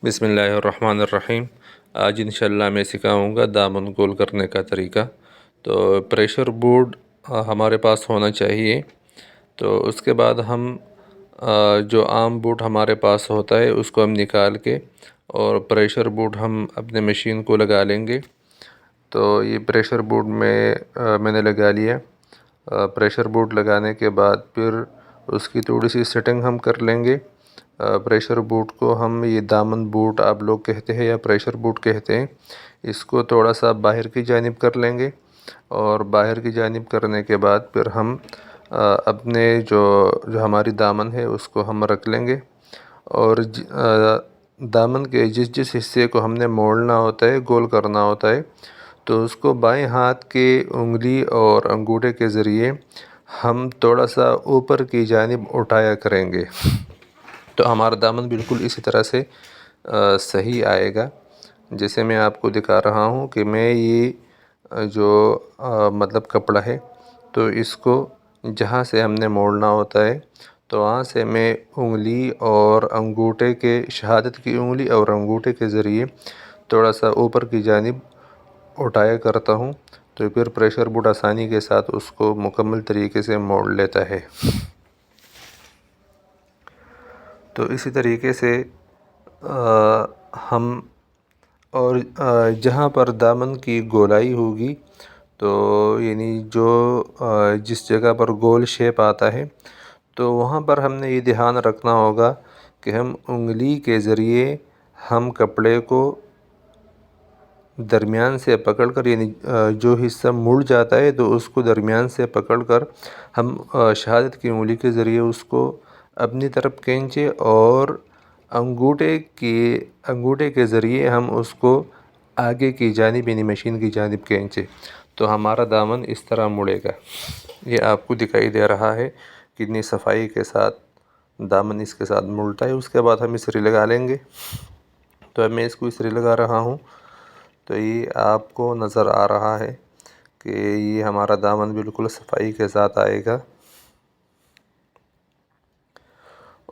بسم اللہ الرحمن الرحیم۔ آج انشاءاللہ میں سکھاؤں گا دامن گول کرنے کا طریقہ۔ تو پریشر بورڈ ہمارے پاس ہونا چاہیے۔ تو اس کے بعد ہم جو عام بورڈ ہمارے پاس ہوتا ہے اس کو ہم نکال کے اور پریشر بورڈ ہم اپنے مشین کو لگا لیں گے۔ تو یہ پریشر بورڈ میں نے لگا لیا۔ پریشر بورڈ لگانے کے بعد پھر اس کی تھوڑی سی سیٹنگ ہم کر لیں گے۔ پریشر بورڈ کو ہم یہ دامن بورڈ آپ لوگ کہتے ہیں یا پریشر بورڈ کہتے ہیں، اس کو تھوڑا سا باہر کی جانب کر لیں گے، اور باہر کی جانب کرنے کے بعد پھر ہم اپنے جو ہماری دامن ہے اس کو ہم رکھ لیں گے، اور دامن کے جس حصے کو ہم نے موڑنا ہوتا ہے، گول کرنا ہوتا ہے، تو اس کو بائیں ہاتھ کے انگلی اور انگوٹھے کے ذریعے ہم تھوڑا سا اوپر کی جانب اٹھایا کریں گے، تو ہمارا دامن بالکل اسی طرح سے صحیح آئے گا۔ جیسے میں آپ کو دکھا رہا ہوں کہ میں یہ جو مطلب کپڑا ہے، تو اس کو جہاں سے ہم نے موڑنا ہوتا ہے تو وہاں سے میں انگلی اور انگوٹھے کے شہادت کی انگلی اور انگوٹھے کے ذریعے تھوڑا سا اوپر کی جانب اٹھایا کرتا ہوں، تو پھر پریشر بورڈ آسانی کے ساتھ اس کو مکمل طریقے سے موڑ لیتا ہے۔ تو اسی طریقے سے ہم اور جہاں پر دامن کی گولائی ہوگی، تو یعنی جس جگہ پر گول شیپ آتا ہے، تو وہاں پر ہم نے یہ دھیان رکھنا ہوگا کہ ہم انگلی کے ذریعے ہم کپڑے کو درمیان سے پکڑ کر، یعنی جو حصہ مڑ جاتا ہے تو اس کو درمیان سے پکڑ کر ہم شہادت کی انگلی کے ذریعے اس کو اپنی طرف کھینچے، اور انگوٹھے کے ذریعے ہم اس کو آگے کی جانب یعنی مشین کی جانب کھینچے، تو ہمارا دامن اس طرح مڑے گا۔ یہ آپ کو دکھائی دے رہا ہے کتنی صفائی کے ساتھ دامن اس کے ساتھ مڑتا ہے۔ اس کے بعد ہم استری لگا لیں گے۔ تو اب میں اس کو استری لگا رہا ہوں، تو یہ آپ کو نظر آ رہا ہے کہ یہ ہمارا دامن بالکل صفائی کے ساتھ آئے گا۔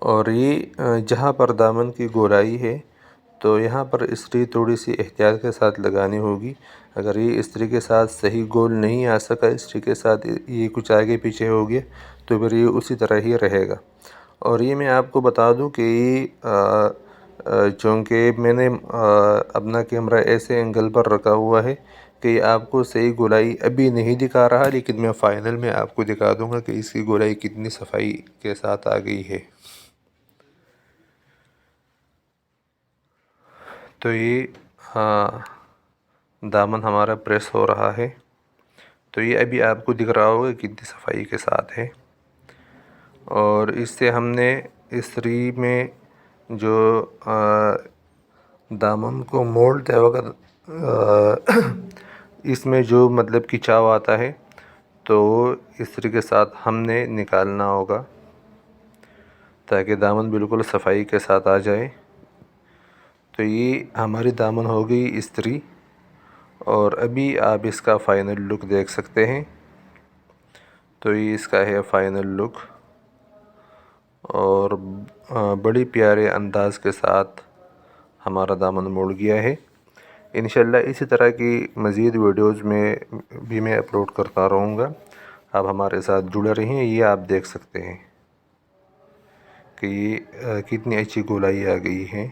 اور یہ جہاں پر دامن کی گولائی ہے تو یہاں پر استری تھوڑی سی احتیاط کے ساتھ لگانی ہوگی۔ اگر یہ استری کے ساتھ صحیح گول نہیں آ سکا، استری کے ساتھ یہ کچھ آگے پیچھے ہو گیا، تو پھر یہ اسی طرح ہی رہے گا۔ اور یہ میں آپ کو بتا دوں کہ چونکہ میں نے اپنا کیمرہ ایسے اینگل پر رکھا ہوا ہے کہ آپ کو صحیح گولائی ابھی نہیں دکھا رہا، لیکن میں فائنل میں آپ کو دکھا دوں گا کہ اس کی گولائی کتنی صفائی کے ساتھ آ گئی ہے۔ تو یہ دامن ہمارا پریس ہو رہا ہے، تو یہ ابھی آپ کو دکھ رہا ہوگا کتنی صفائی کے ساتھ ہے۔ اور اس سے ہم نے استری میں جو دامن کو موڑتے وقت اس میں جو مطلب کھچاؤ آتا ہے، تو استری کے ساتھ ہم نے نکالنا ہوگا تاکہ دامن بالکل صفائی کے ساتھ آ جائے۔ تو یہ ہماری دامن ہو گئی استری، اور ابھی آپ اس کا فائنل لک دیکھ سکتے ہیں۔ تو یہ اس کا ہے فائنل لک، اور بڑی پیارے انداز کے ساتھ ہمارا دامن مڑ گیا ہے۔ انشاءاللہ اسی طرح کی مزید ویڈیوز میں اپلوڈ کرتا رہوں گا۔ آپ ہمارے ساتھ جڑے رہیں۔ یہ آپ دیکھ سکتے ہیں کہ یہ کتنی اچھی گولائی آ گئی ہے۔